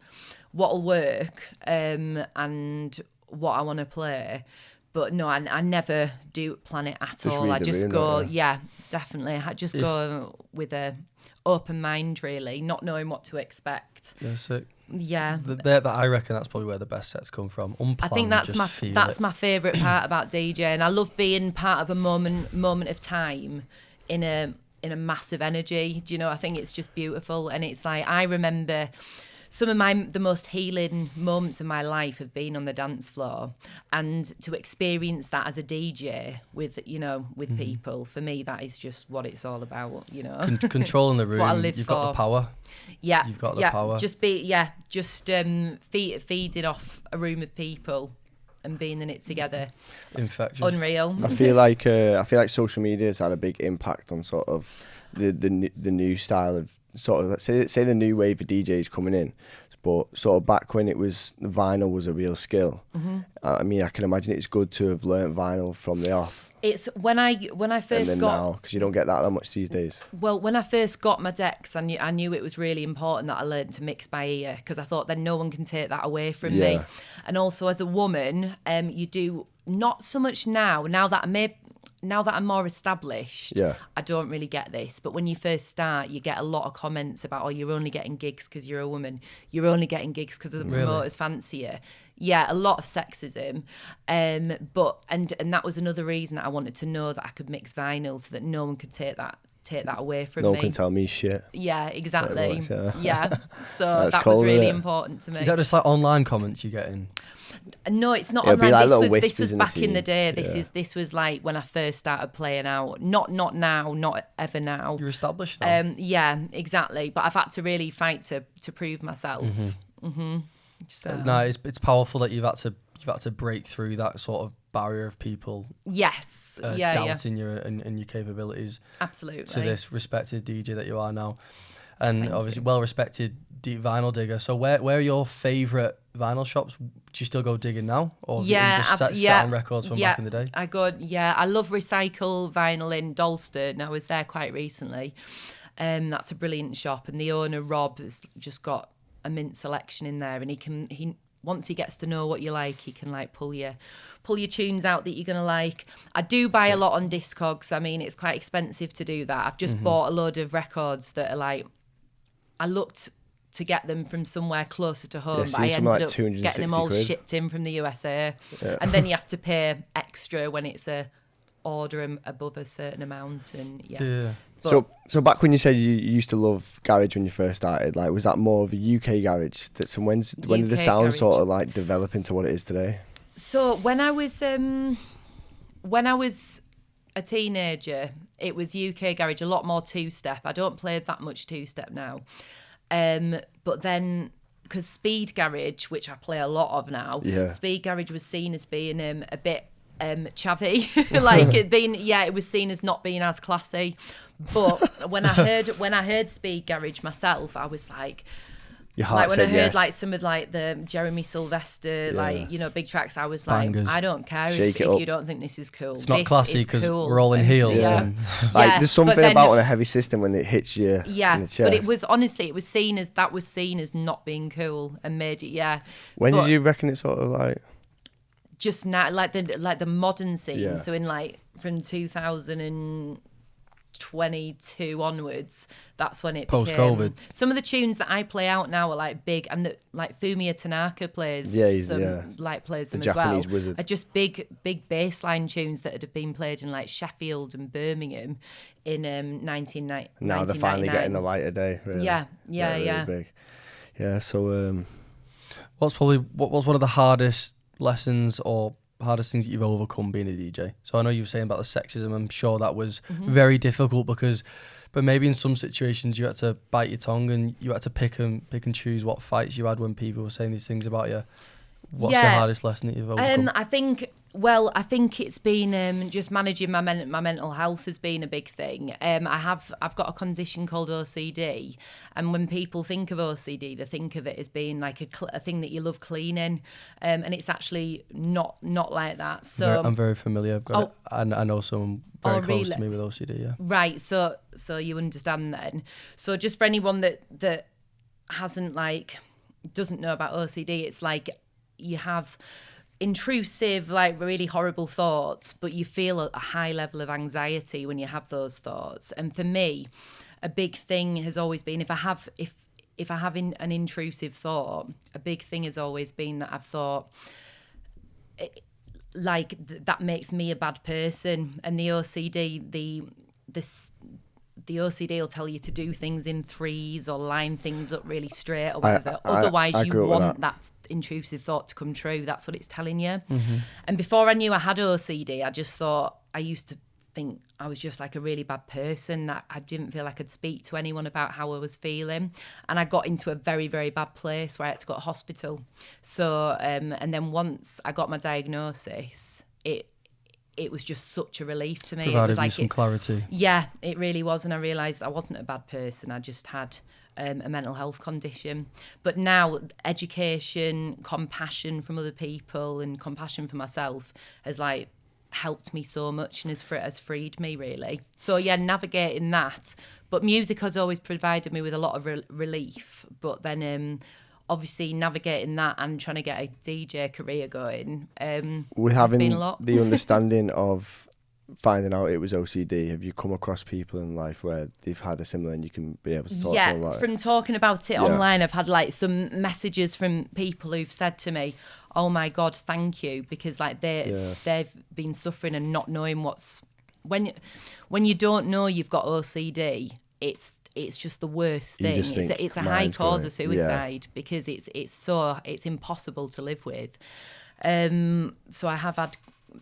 what'll work and what I want to play. But no, I never do plan it at all. read I the just room, go, don't you? yeah, definitely. I just go with a open mind, really, not knowing what to expect. Yeah, sick. Yeah. I reckon that's probably where the best sets come from. Unplanned, I think that's just my favourite part about DJing. I love being part of a moment of time in a massive energy. Do you know? I think it's just beautiful, and it's like I remember some of the most healing moments of my life have been on the dance floor, and to experience that as a DJ with people, for me that is just what it's all about. You know, Controlling the It's what I room. live You've got the for. power. yeah, You've got the power. feeding off a room of people and being in it together. Infectious. Unreal. I feel like social media has had a big impact on sort of the new style of sort of, let's say the new wave of DJs coming in. But sort of back when vinyl was a real skill, I mean, I can imagine it's good to have learnt vinyl from the off. It's when I And first then got now, because you don't get that much these days. well, when I first got my decks, I knew it was really important that I learned to mix by ear, because I thought then no one can take that away from me. Yeah. And also as a woman, you do not so much now that I'm more established, Yeah. I don't really get this. But when you first start, you get a lot of comments about, oh, you're only getting gigs because you're a woman. You're only getting gigs because the promoters fancy you. Yeah, a lot of sexism. But that was another reason that I wanted to know that I could mix vinyl, so that no one could take that away from me. No one can tell me shit. Yeah, exactly. Pretty much, Yeah. So That's that cool, was really isn't it? important to me. Is that just like online comments you're getting? No, it's not It'll be online. like little This whispers was in the back in the scene. day. Yeah. This was like when I first started playing out. Not now, not ever now. You're established now. Yeah, exactly. But I've had to really fight to prove myself. So No, it's powerful that you've had to break through that sort of barrier of people yes, yeah, doubting your and your capabilities absolutely. to this respected DJ that you are now, and Thank obviously you. well respected vinyl digger. So where are your favourite vinyl shops? Do you still go digging now, or have you just sat on records from back in the day? I love Recycle Vinyl in Dalston. I was there quite recently. That's a brilliant shop, and the owner Rob has just got a mint selection in there, and he once he gets to know what you like, he can like pull your tunes out that you're gonna like. I do buy a lot on Discogs. I mean, it's quite expensive to do that. I've just bought a load of records that are like, I looked to get them from somewhere closer to home, but I seen some ended like up 260 getting them all quid. shipped in from the USA. Yeah. And then you have to pay extra when it's a order above a certain amount, and Yeah. But- So back when you said you used to love garage when you first started, like was that more of a UK garage? When did the UK sound garage. sort of like develop into what it is today? So when I was a teenager, it was UK garage, a lot more two-step. I don't play that much two-step now. But then, because speed garage, which I play a lot of now, Yeah. speed garage was seen as being a bit chavvy, like it was seen as not being as classy. But when I heard speed garage myself, I was like. Your heart Like when said I heard yes. like some of like the Jeremy Sylvester, like, you know, big tracks, I was like, Bangers. I don't care Shake if it up. you don't think this is cool. It's not This classy is because cool. we're all in And- heels. Yeah. And Like Yeah, there's something but then- about on a heavy system when it hits you in Yeah, the chest. but it was honestly, it was seen as not being cool and made it, When but did you reckon it sort of like? just now, like the modern scene. Yeah. So in like from 2022 onwards, that's when it Post-COVID. became. Some of the tunes that I play out now are like big, and like Fumiya Tanaka plays Yeah, plays them The as well. Japanese wizard. Are just big bassline tunes that had been played in like Sheffield and Birmingham in 1990. Now they're finally getting the light of day. Really. Yeah, They're really big. Yeah. So what was one of the hardest lessons or hardest things that you've overcome being a DJ? So I know you were saying about the sexism. I'm sure that was very difficult but maybe in some situations you had to bite your tongue and you had to pick and choose what fights you had when people were saying these things about you. What's the hardest lesson that you've overcome? I think it's been just managing my mental health has been a big thing. I've got a condition called OCD, and when people think of OCD, they think of it as being like a thing that you love cleaning, and it's actually not like that. So I'm very familiar. I've got it. And I know someone very close to me with OCD. Yeah. Right. So you understand then. So just for anyone that hasn't doesn't know about OCD, it's like you have intrusive, like really horrible thoughts, but you feel a high level of anxiety when you have those thoughts. And for me, a big thing has always been if I have an intrusive thought, a big thing has always been that I've thought that makes me a bad person. And the OCD, the OCD will tell you to do things in threes or line things up really straight or whatever. Otherwise, I you grew up with want that intrusive thought to come true. That's what it's telling you. Mm-hmm. And before I knew I had OCD, I just thought, I used to think I was just like a really bad person, that I didn't feel I could speak to anyone about how I was feeling. And I got into a very, very bad place where I had to go to hospital. So, and then once I got my diagnosis, it was just such a relief to me. It Provided was you like some clarity. Yeah, it really was. And I realised I wasn't a bad person. I just had a mental health condition. But now education, compassion from other people and compassion for myself has like helped me so much and has freed me really. So yeah, navigating that. But music has always provided me with a lot of relief. But then obviously navigating that and trying to get a DJ career going, We're has been having a lot. the understanding of finding out it was OCD. Have you come across people in life where they've had a similar and you can be able to talk to them about it? From talking about it online, I've had like some messages from people who've said to me, oh my God, thank you, because like they've been suffering and not knowing when you don't know you've got OCD, it's just the worst thing. It's a high cause of suicide because it's impossible to live with. So I have had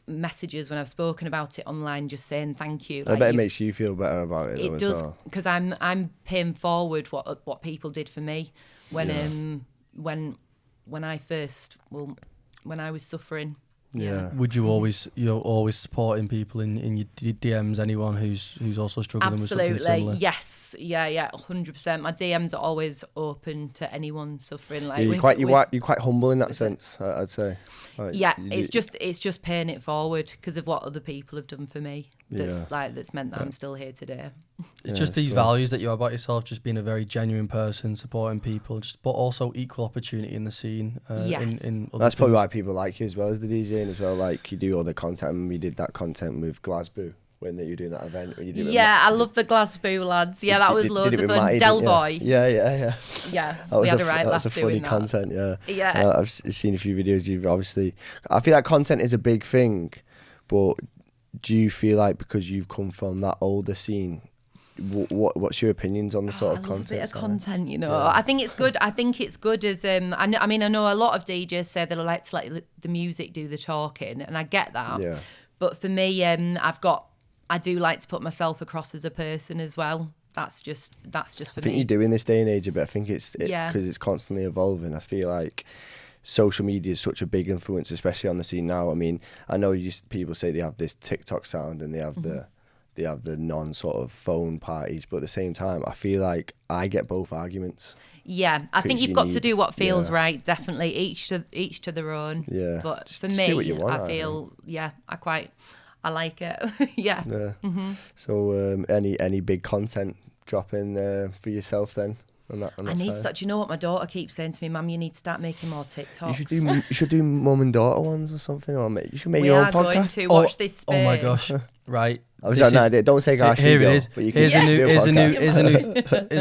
messages when I've spoken about it online just saying thank you. I bet it makes you feel better about it. It does, because I'm paying forward what people did for me when I was suffering. Yeah. Would you always supporting people in your DMs? Anyone who's also struggling with something similar? Absolutely, yes, yeah, 100%. My DMs are always open to anyone suffering. Like you're quite humble in that sense, I'd say. Like, it's just paying it forward because of what other people have done for me. That's meant that I'm still here today. It's just these values that you have about yourself, just being a very genuine person, supporting people, but also equal opportunity in the scene. Yes. In that's probably why people like you as well as the DJing as well. Like you do all the content, and we did that content with Glasgow when you were doing that event. I love the Glasgow lads. Yeah, that was loads of fun. Del Boy. Yeah. Yeah, we had a right laugh doing that. That was a funny content, Yeah. I've seen a few videos. You've obviously, I feel like content is a big thing, but do you feel like because you've come from that older scene, what's your opinions on the sort of content? A bit of content, you know. Yeah. I think it's good. As I know a lot of DJs say they like to let the music do the talking, and I get that. Yeah. But for me, I do like to put myself across as a person as well. That's just for me. I think you do in this day and age a bit. I think it's because it's constantly evolving. I feel like social media is such a big influence, especially on the scene now. I mean, I know people say they have this TikTok sound and they have the non sort of phone parties, but at the same time, I feel like I get both arguments. Yeah, I think you've got to do what feels right. Definitely, each to their own. Yeah, but just for me, do what you want, I feel I like it. Yeah. Mm-hmm. So, any big content dropping for yourself then? I need to. Do you know what my daughter keeps saying to me, Mum? You need to start making more TikToks. You should do mum and daughter ones or something, or you should make your own podcast. We are going to watch this space. Oh my gosh! Right. I was an idea. Don't say gosh. Here it is. Here's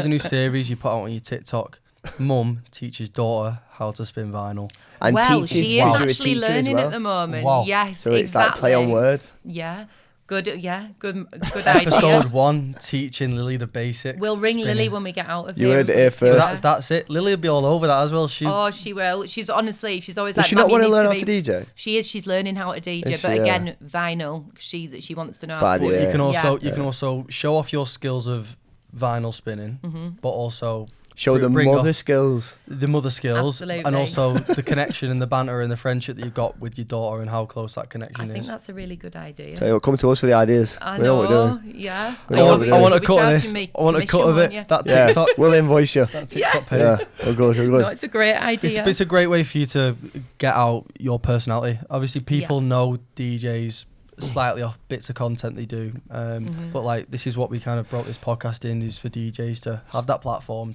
a new series you put out on your TikTok. Mum teaches daughter how to spin vinyl. And she is actually learning at the moment. Wow. Yes, so it's like play on word. Yeah. Good idea. Episode 1, teaching Lily the basics. We'll ring Lily when we get out of here. You heard it here first. That's it. Lily will be all over that as well. She will. She's always like, does she not want to learn how to DJ? She is. She's learning how to DJ. But again, vinyl, she wants to know how to. You can also show off your skills of vinyl spinning, but also show the mother skills. The mother skills. Absolutely. And also the connection and the banter and the friendship that you've got with your daughter and how close that connection is. I think that's a really good idea. So come to us for the ideas. I know what we're doing. Yeah. I want a cut of this. I want a cut of it. That TikTok. We'll invoice you. That TikTok page. Yeah, we're good. No, it's a great idea. It's a great way for you to get out your personality. Obviously, people know DJs slightly off bits of content they do, but like this is what we kind of brought this podcast in, is for DJs to have that platform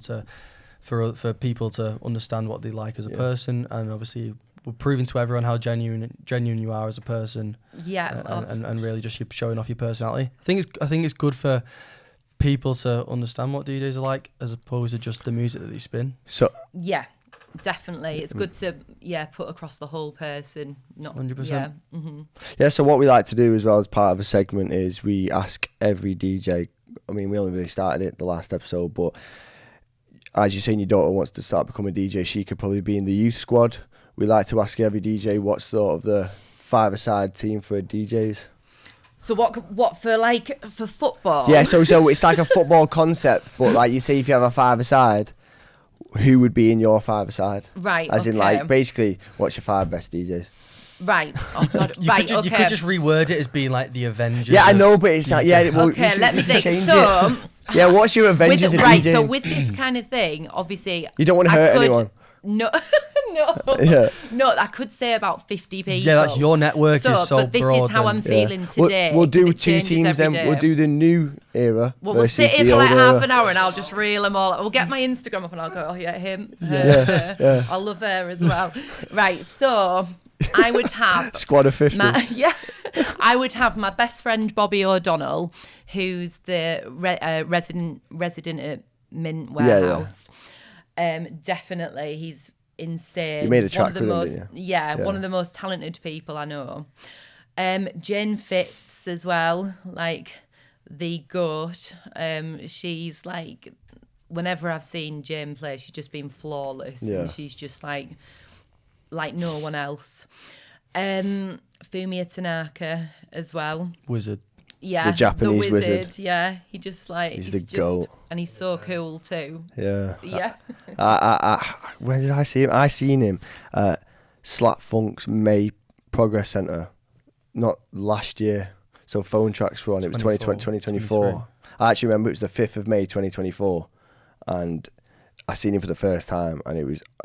for people to understand what they like as a person, and obviously we're proving to everyone how genuine you are as a person. And really just showing off your personality. I think it's good for people to understand what DJs are like as opposed to just the music that they spin. So definitely, it's good to put across the whole person. Not 100%. Yeah. So what we like to do as well as part of a segment is we ask every DJ. I mean, we only really started it the last episode, but as you're saying, your daughter wants to start becoming a DJ. She could probably be in the youth squad. We like to ask every DJ what's sort of the five-a-side team for DJs. So what for football? Yeah, so it's like a football concept, but like you say, if you have a five-a-side, who would be in your five-a-side? Right. As in, like, basically, what's your 5 best DJs? Right. Oh God. You Right. could Okay. you could just reword it as being like the Avengers. Yeah, I of know, but it's like, yeah. DJ. Well, Okay, you should- let me you should think. change So, it. Yeah, what's your Avengers of right. DJing? So with this kind of thing, obviously, You don't want to I hurt could- anyone. No, no, Yeah. no. I could say about 50 people. Yeah, that's your network is so but this broad is how and- I'm feeling We'll- today. We'll 'cause do it 2 changes teams every then. day. We'll do the new era Well, we'll versus sit here the for old like era. half an hour and I'll just reel them all. We'll get my Instagram up and I'll go, oh yeah, him, her, Yeah, her. yeah. I love her as well. Right, so I would have Squad of 50. I would have my best friend Bobby O'Donnell, who's the resident at Mint Warehouse. Definitely, he's insane. You made a track one of the with him, most, didn't you? yeah, Yeah. one of the most talented people I know. Jane Fitz as well, like the goat. She's like, whenever I've seen Jane play, she's just been flawless, Yeah. and she's just like no one else. Fumiya Tanaka as well. Wizard. Yeah, The Japanese wizard. Yeah, he just like He's he's the just, goat. and he's so cool too. Yeah. Yeah. When did I see him? I seen him at Slap Funk's May Progress Centre, not last year. So Phone Tracks were on. It was 2024. I actually remember it was the 5th of May 2024, and I seen him for the first time, and it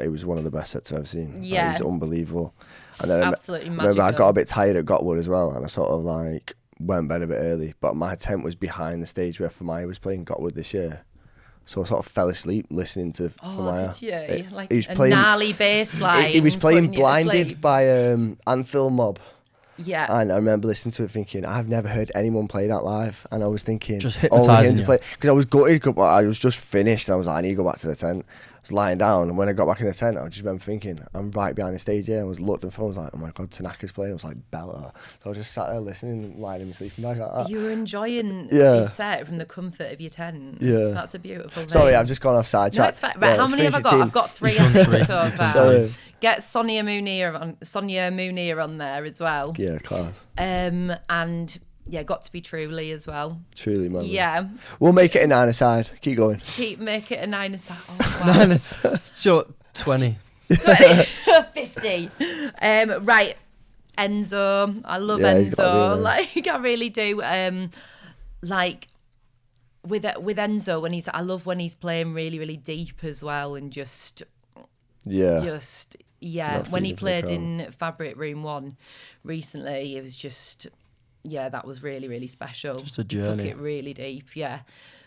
was one of the best sets I've ever seen. Like, Yeah. it was unbelievable. And then Absolutely I remember I magical. got a bit tired at Gotwood as well, and I sort of like went bed a bit early. But my tent was behind the stage where Famaya was playing Gotwood this year. So I sort of fell asleep listening to Famaya. Did you? Like he was a playing, gnarly bass line. he was playing putting you to Blinded sleep. by Anfield Mob. Yeah. And I remember listening to it thinking, I've never heard anyone play that live. And I was thinking, Just only hypnotising him to you. play. Because I was gutted, I was just finished, and I was like, I need to go back to the tent. I was lying down, and when I got back in the tent, I just remember thinking, I'm right behind the stage here. I was looked at the phone, I was like, oh my God, Tanaka's playing. I was like, Bella. So I was just sat there listening, lying in my sleeping bag like that. You were enjoying Yeah. his set from the comfort of your tent. Yeah. That's a beautiful thing. Sorry, I've just gone off sidetrack. No, it's fine. Right, how many have I got? I've got 3 You've done 3. so You've done far. Sorry. Get Sonia Mounir on there as well. Yeah, class. And yeah, got to be Truly as well. Truly, man. Yeah. We'll make it a 9 aside. Keep going. Make it a 9 aside. Oh, wow. Sure, 20. 20, 50. Right. Enzo. I love Yeah, he's gotta be Enzo. there. Like, I really do. Like, with Enzo, I love when he's playing really, really deep as well, and just Yeah. yeah. When he feeding for the played crowd. in Fabric Room 1 recently, it was just, yeah, that was really, really special. Just a He took journey. it really deep, yeah.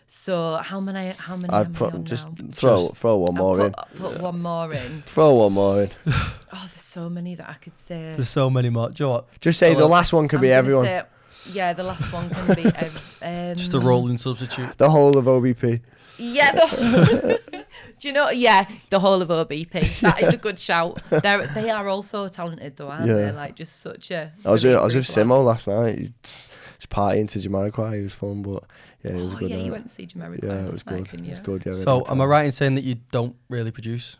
So how many I'd am I on just now? throw one more in. Put one more in. Throw one more in. Oh, there's so many that I could say. There's so many more. Do you know what? Just say Oh, the last one could I'm be gonna everyone. say- yeah, the last one can be Just a rolling substitute. The whole of OBP. Yeah, do you know? Yeah, the whole of OBP. That is a good shout. They are all so talented, though, aren't they? Yeah. Like just such a. I was brilliant with group of Simo lads. last night. He was partying to Jamiroquai. It was fun, but yeah, it was a Oh good yeah, night. you went to see Jamiroquai Yeah, it last was night, good. didn't It you? was good. Yeah, we had a So, good am I time. right in saying that you don't really produce?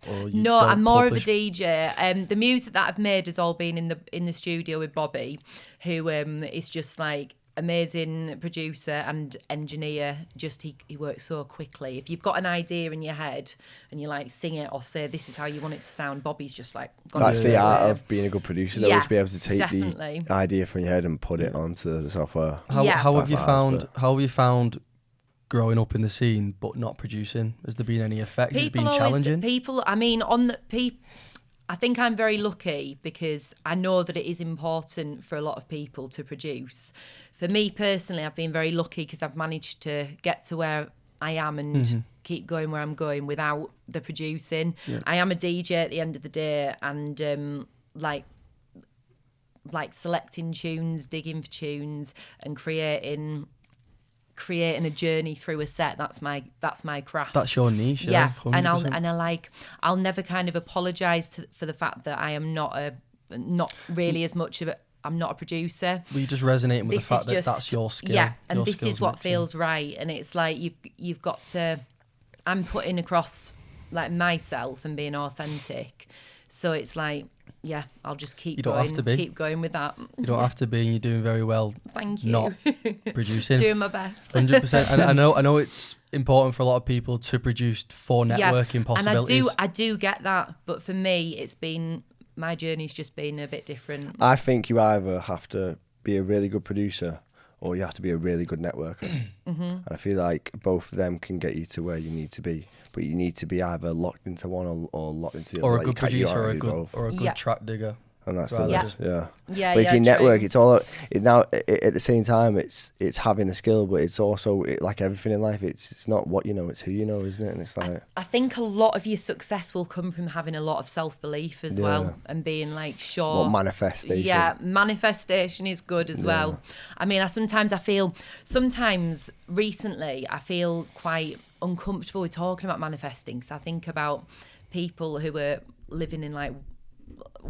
Or you No, don't I'm more publish? of a DJ. The music that I've made has all been in the studio with Bobby, who is just like amazing producer and engineer. Just he works so quickly. If you've got an idea in your head and you like sing it or say this is how you want it to sound, Bobby's just like got That's it the straight art away. of being a good producer, though, Yeah, is to be able to take definitely. the idea from your head and put it onto the software. How Yeah. have That's you the hardest found? How have you found growing up in the scene but not producing? Has there been any effect? Has it been challenging? I mean, I think I'm very lucky because I know that it is important for a lot of people to produce. For me personally, I've been very lucky because I've managed to get to where I am and keep going where I'm going without the producing. Yeah. I am a DJ at the end of the day, and like selecting tunes, digging for tunes, and creating a journey through a set. That's my craft. That's your niche. Yeah, and 100%. I'll never kind of apologise for the fact that I am not really as much of a. I'm not a producer. Well, you're just resonating with This the fact is that just that's your skill. Yeah, and Your this skill's is what mixing. feels right. And it's like you've got to. I'm putting across like myself and being authentic. So it's like, yeah, I'll just keep You don't going. have to be. Keep going with that. You don't have to be, and you're doing very well. Thank you. Not producing. Doing my best. 100%. And I know it's important for a lot of people to produce for networking possibilities. And I do get that, but for me, it's been my journey's just been a bit different. I think you either have to be a really good producer or you have to be a really good networker. And I feel like both of them can get you to where you need to be, but you need to be either locked into one or locked into the other. Or a Like, good producer or a good Yeah. track digger. And that's the rather best. just- Yeah, But if you true. network, it's all at the same time. It's having the skill, but it's also like everything in life. It's not what you know, it's who you know, isn't it? And it's like I think a lot of your success will come from having a lot of self-belief as Yeah. well, and being like sure. what manifestation. Yeah, manifestation is good as well. I mean, sometimes recently I feel quite uncomfortable with talking about manifesting, because I think about people who are living in like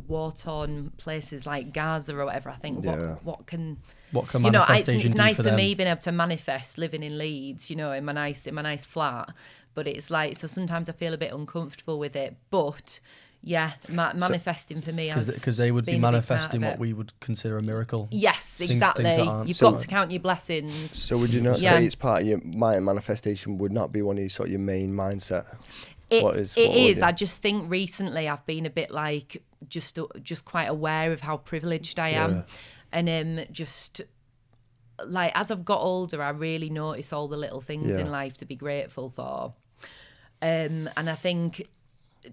war-torn places like Gaza or whatever. I think what can manifestation it's do nice for for them? me being able to manifest living in Leeds, in my nice flat, but it's like, so sometimes I feel a bit uncomfortable with it, but yeah, manifesting for me Because they would be been a big part manifesting of what it. we would consider a miracle. Yes, Things exactly. that aren't. You've So- got to count your blessings. So would you not Yeah. say it's part of your manifestation would not be one of your sort of your main mindset? It What is. would you- I just think recently I've been a bit like just quite aware of how privileged I am, and just like as I've got older, I really notice all the little things in life to be grateful for. And I think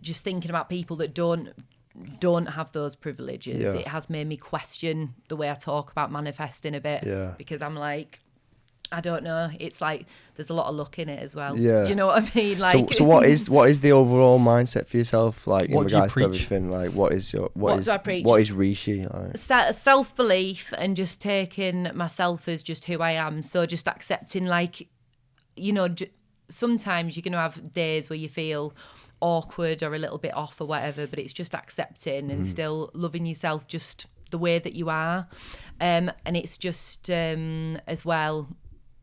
just thinking about people that don't have those privileges, it has made me question the way I talk about manifesting a bit. Yeah. Because I'm like, I don't know. It's like there's a lot of luck in it as well. Yeah. Do you know what I mean? Like, So what is the overall mindset for yourself? Like in What do you regards to preach? everything, like what is your What do I preach? What is Reeshy? Like? self-belief and just taking myself as just who I am. So just accepting, like, sometimes you're going to have days where you feel awkward or a little bit off or whatever, but it's just accepting and still loving yourself just the way that you are. And it's just as well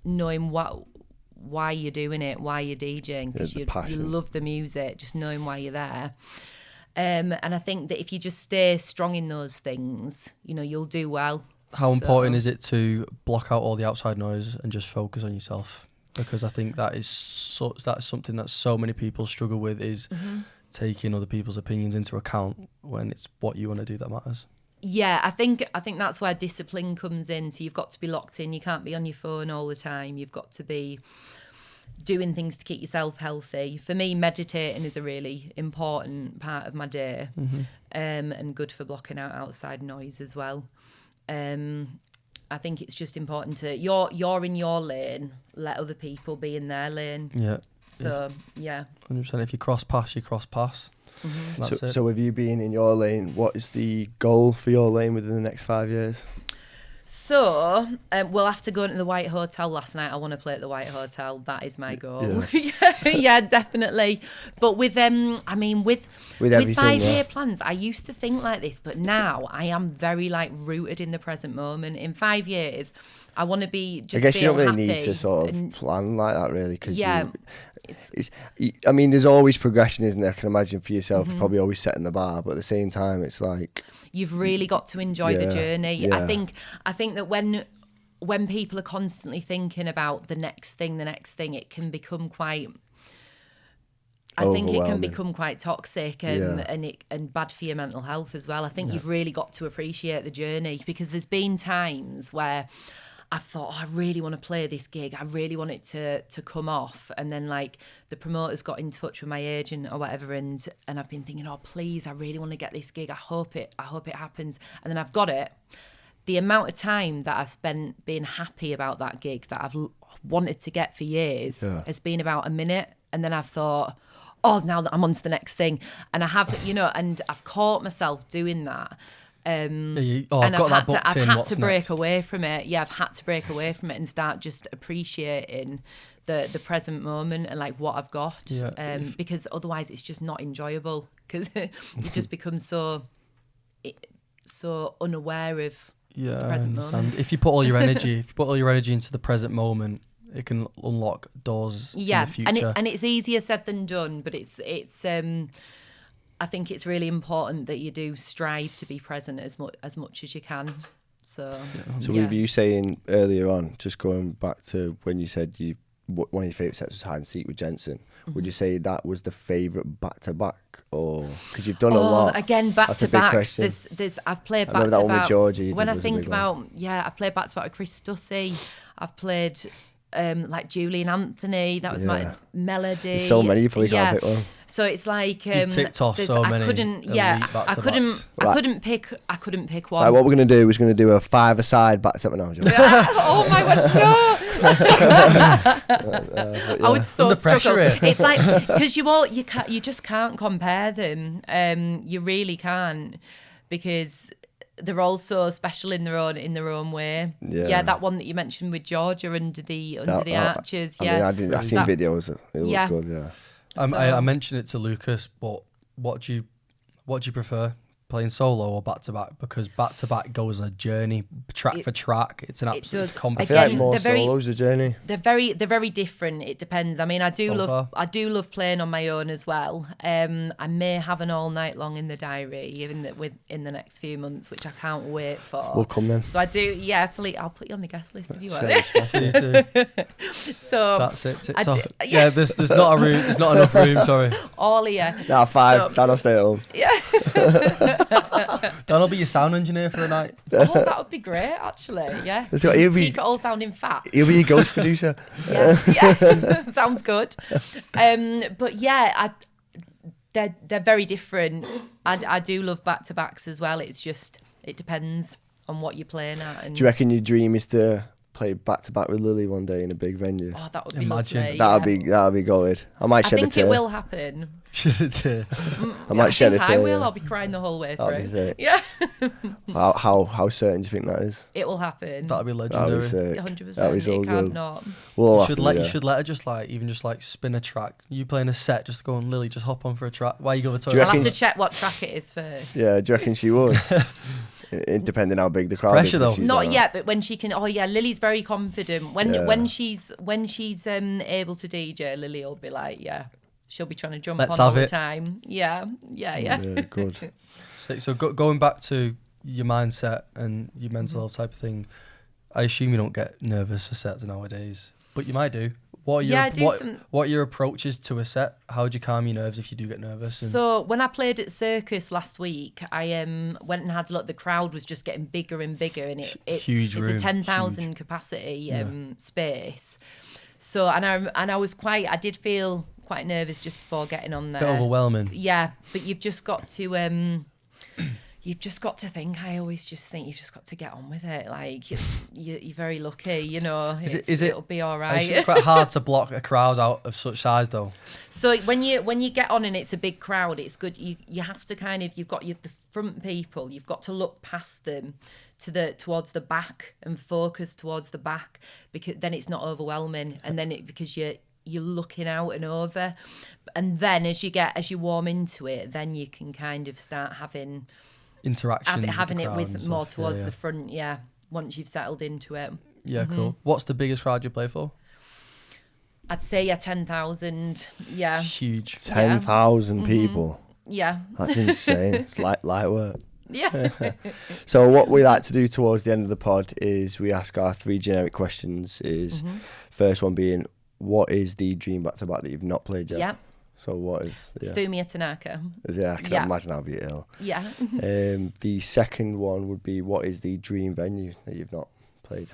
knowing why you're doing it, why you're DJing, because the you passion. love the music, just knowing why you're there. And I think that if you just stay strong in those things, you'll do well. How important is it to block out all the outside noise and just focus on yourself? Because I think that's something that so many people struggle with, is taking other people's opinions into account when it's what you want to do that matters. Yeah, I think that's where discipline comes in. So you've got to be locked in. You can't be on your phone all the time. You've got to be doing things to keep yourself healthy. For me, meditating is a really important part of my day, and good for blocking out outside noise as well. I think it's just important to you're in your lane, let other people be in their lane. Yeah. So yeah. 100%. If you cross paths, you cross paths. That's it. So with you being in your lane, what is the goal for your lane within the next 5 years? So we'll have to go into the White Hotel last night. I want to play at the White Hotel. That is my goal. Yeah, definitely. But with with everything, 5-year plans, I used to think like this, but now I am very like rooted in the present moment. In 5 years, I want to be just. I guess you don't really happy need to sort of and- plan like that, really, because It's- I mean, there's always progression, isn't there? I can imagine for yourself, you're probably always setting the bar, but at the same time, it's like You've really got to enjoy the journey. Yeah. I think that when people are constantly thinking about the next thing, it can become quite. I think it can Overwhelming. become quite toxic and bad for your mental health as well. I think you've really got to appreciate the journey, because there's been times where I've thought, I really want to play this gig. I really want it to come off. And then like the promoters got in touch with my agent or whatever, and I've been thinking, oh please, I really want to get this gig. I hope it happens. And then I've got it. The amount of time that I've spent being happy about that gig that I've wanted to get for years has been about a minute. And then I've thought, oh, now that I'm on to the next thing. And I have, and I've caught myself doing that. I've And got that booked I've in. had What's to break next? away from it. Yeah, I've had to break away from it and start just appreciating the present moment and like what I've got. Yeah. Because otherwise it's just not enjoyable, because you just become so unaware of Yeah, the I present understand. moment. If you put all your energy, into the present moment, it can unlock doors in the future. and it's easier said than done, but it's I think it's really important that you do strive to be present as much as you can. So with you saying earlier on, just going back to when you said one of your favourite sets was hide and seek with Jensen. would you say that was the favourite back-to-back? Or because you've done a lot. Again, That's a big back-to-backs. question. There's I've played I remember that one with back-to-back. Georgie. When I was a think big one. about, I've played back-to-back with Chris Stussy. I've played like Julian Anthony. That was my melody. There's so many people you can't pick one. So it's like You've ticked off so many. I couldn't. elite I back-to-backs. couldn't pick. I couldn't pick one. Right, what we're going to do is going to do a 5-a-side back-to-back. No, Oh my god, no! I would so Under struggle. pressure here. It's like because you just can't compare them. You really can't, because they're all so special in their own way. Yeah. That one that you mentioned with Georgia under the arches. Yeah, I mean, I've seen videos. It looked good. Yeah. I mentioned it to Lucas, but what do you prefer? Playing solo or back-to-back? Because back-to-back goes a journey, track for track. It's an absolute I feel competition. like more they're very- solos a journey. They're very different. It depends. I mean, I do So far. love playing on my own as well. I may have an all night long in the diary in the next few months, which I can't wait for. We'll come then. So I do. Yeah, please, I'll put you on the guest list if you want. Please do. So That's it. I It's do- off. Yeah, there's not a room. There's not enough room. Sorry. all of you. Nah, 5. So- Dan will stay at home. Dan will be your sound engineer for a night. Oh, that would be great, actually. Yeah. So he'll be- Keep it all sounding fat. He'll be your ghost producer. Yeah. Sounds good. But yeah, they're very different. I do love back-to-backs as well. It's just, it depends on what you're playing at. And Do you reckon your dream is to play back-to-back with Lily one day in a big venue? oh, that would be Imagine. lovely. That'd be good. I might I shed a think tear. it will happen. Should it do? I might shed a think tear. I will. yeah. I'll be crying the whole way That'd be through. sick. Yeah. How certain do you think that is? It will happen. That'd be That'd legendary. be sick. 100%. That'd be so It can't good. not. We'll You have should to, let yeah. you should let her just spin a track. You playing a set, just go on, Lily, just hop on for a track. Why you go to Do you I'll reckon- have to check what track it is first. Yeah, do you reckon she would? Depending how big the crowd pressure is. though. if she's Not like yet, but when she can. Oh yeah, Lily's very confident. When Yeah. when she's able to DJ, Lily will be like, yeah, she'll be trying to jump Let's on all have the it. time. Yeah. that. Yeah, good. So going back to your mindset and your mental health type of thing, I assume you don't get nervous for sets nowadays, but you might do. What are your Yeah, I do what are your approaches to a set? How do you calm your nerves if you do get nervous? And So when I played at Circus last week, I went and had a look. The crowd was just getting bigger and bigger, and it's Huge room, a 10,000 capacity space. So I did feel quite nervous just before getting on there. bit overwhelming. Yeah, but you've just got to think. I always just think you've just got to get on with it. Like you're very lucky, you know. It'll be all It's right. quite hard to block a crowd out of such size, though. So when you get on and it's a big crowd, it's good. You have to you've got the front people. You've got to look past them towards the back and focus towards the back, because then it's not overwhelming, and then because you're looking out and over, and then as you warm into it, then you can kind of start having Interaction. having with the it crowd with and more stuff. towards Yeah, the front. Yeah, once you've settled into it. yeah, cool. What's the biggest crowd you play for? I'd say 10,000. Yeah, It's huge. 10,000 people. yeah, That's insane. It's light work. yeah. So what we like to do towards the end of the pod is we ask our 3 generic questions. First one being, what is the dream back-to-back that you've not played yet? Yeah. So what is... Yeah. Fumiya Tanaka. I can Yeah. imagine I'll be ill. Yeah. The second one would be, what is the dream venue that you've not played?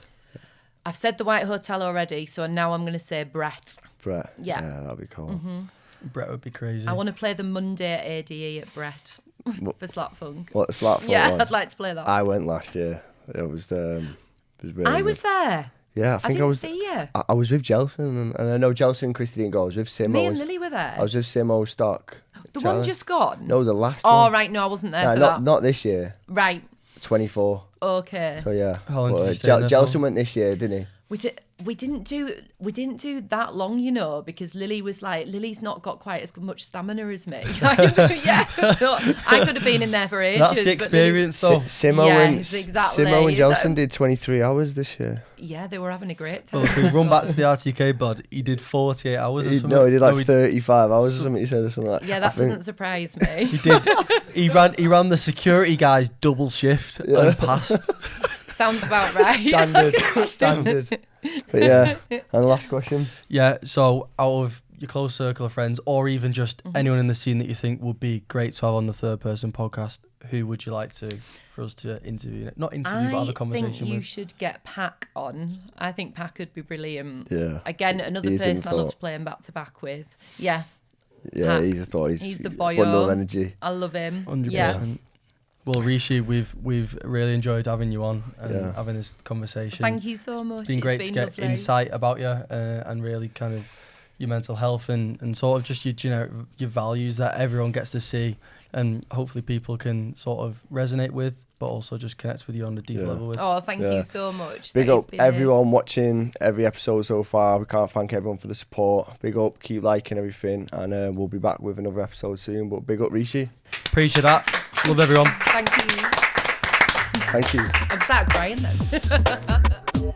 I've said the White Hotel already, so now I'm going to say Brett. Brett? Yeah. That'd be cool. Brett would be crazy. I want to play the Monday at ADE at Brett What- for Slap Funk. What, the Slap Yeah, one? I'd like to play that. I went last year. It was really I was good. there. Yeah, I I think didn't was. see you. I was with Jelson, and I know Jelson and Christy didn't go. I was with Simo. Me and Lily were there. I was with Simo Stock. The Charlie. one just gone? No, the last Oh, one. right. No, I wasn't there No, for not that. not this year. Right. 24. Okay. So yeah. How long But, did you stay there Jelson for? went this year, didn't he? We didn't do that long, you know, because Lily's not got quite as much stamina as me. Yeah, so I could have been in there for ages. That's the but Lily- experience, though. Simo Yes, and exactly. Simo and So- Jelson did 23 hours this year. Yeah, they were having a great time. Well, if we run back to the RTK bod, he did 48 hours or something. No, he did like he 35 hours or something. He said or something like that. Yeah, I that think- doesn't surprise me. He did. He ran the security guy's double shift and passed. Sounds about right. Standard. But yeah. And the last question. Yeah. So out of your close circle of friends, or even just anyone in the scene that you think would be great to have on the Third Person podcast, who would you like for us to interview? Not interview, but have a conversation with. I think you should get Pac on. I think Pac would be brilliant. Yeah. Again, another person I loved playing back to back with. Yeah. Yeah, Pac. he's a thought. He's the boyo. Bundle of energy. I love him. 100%. Yeah. Well, Rishi, we've really enjoyed having you on and having this conversation. Thank you so much. It's been great to get lovely. insight about you and really kind of your mental health and sort of just your values that everyone gets to see, and hopefully people can sort of resonate with, but also just connect with you on a deep level with. Oh, thank you so much. Big up everyone watching every episode so far. We can't thank everyone for the support. Big up, keep liking everything, and we'll be back with another episode soon. But big up, Rishi. Appreciate that. Love everyone. Thank you. Thank you. I'm sat crying then.